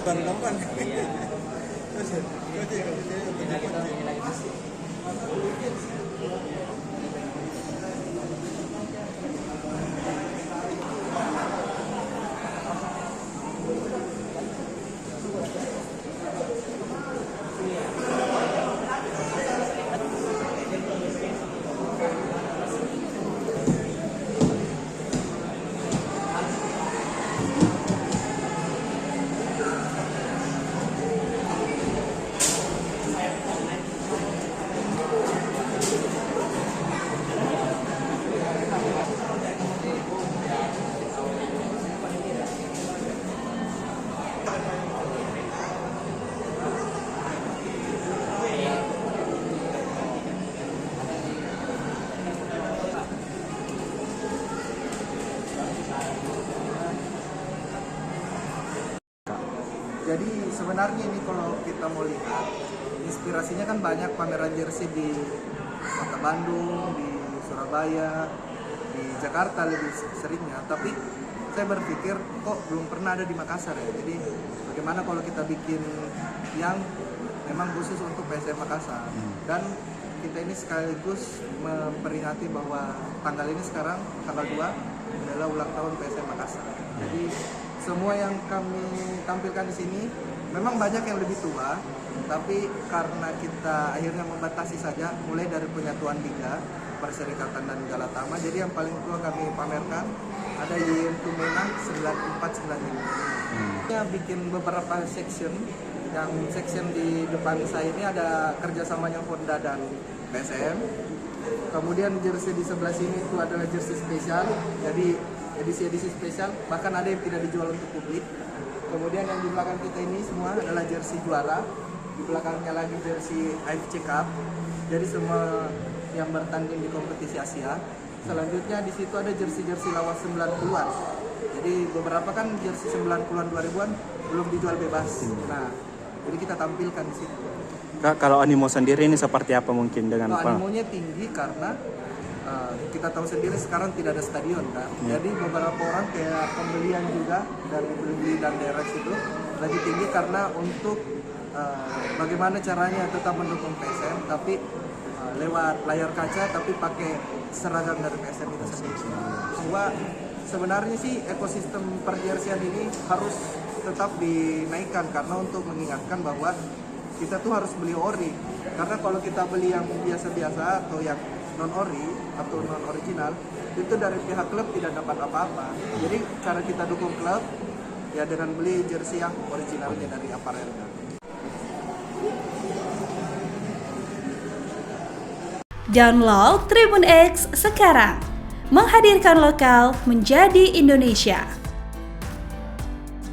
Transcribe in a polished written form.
Ban-ban. Jadi sebenarnya ini kalau kita mau lihat, inspirasinya kan banyak pameran jersey di Kota Bandung, di Surabaya, di Jakarta lebih seringnya. Tapi saya berpikir kok belum pernah ada di Makassar ya. Jadi bagaimana kalau kita bikin yang memang khusus untuk PSM Makassar. Dan kita ini sekaligus memperingati bahwa tanggal ini sekarang, tanggal 2 adalah ulang tahun PSM Makassar. Jadi semua yang kami tampilkan di sini memang banyak yang lebih tua, tapi karena kita akhirnya membatasi saja, mulai dari penyatuan liga, Perserikatan dan Galatama. Jadi yang paling tua kami pamerkan ada YM Tumenang 9495. Kita bikin beberapa section. Yang section di depan saya ini ada kerjasamanya Honda dan PSM. Kemudian jersey di sebelah sini itu adalah jersey spesial. Jadi edisi spesial, bahkan ada yang tidak dijual untuk publik. Kemudian yang di belakang kita ini semua adalah jersey juara, di belakangnya lagi jersey AFC Cup, jadi semua yang bertanding di kompetisi Asia. Selanjutnya di situ ada jersey lawas 90-an. Jadi beberapa kan jersey 90-an 2000-an belum dijual bebas. Nah, jadi kita tampilkan di situ. Kak, kalau animo sendiri ini seperti apa mungkin dengan animonya tinggi karena kita tahu sendiri sekarang tidak ada stadion kan. Jadi beberapa orang kayak pembelian juga dari beli dan direct itu lagi tinggi karena untuk bagaimana caranya tetap mendukung PSM tapi lewat layar kaca tapi pakai seragam dari PSM itu sendiri. Bahwa sebenarnya sih ekosistem perjersian ini harus tetap dinaikkan karena untuk mengingatkan bahwa kita tuh harus beli ori. Karena kalau kita beli yang biasa-biasa atau yang non-ori atau non-original, itu dari pihak klub tidak dapat apa-apa. Jadi cara kita dukung klub ya dengan beli jersey yang originalnya dari aparelnya. Download Tribun X sekarang, menghadirkan lokal menjadi Indonesia.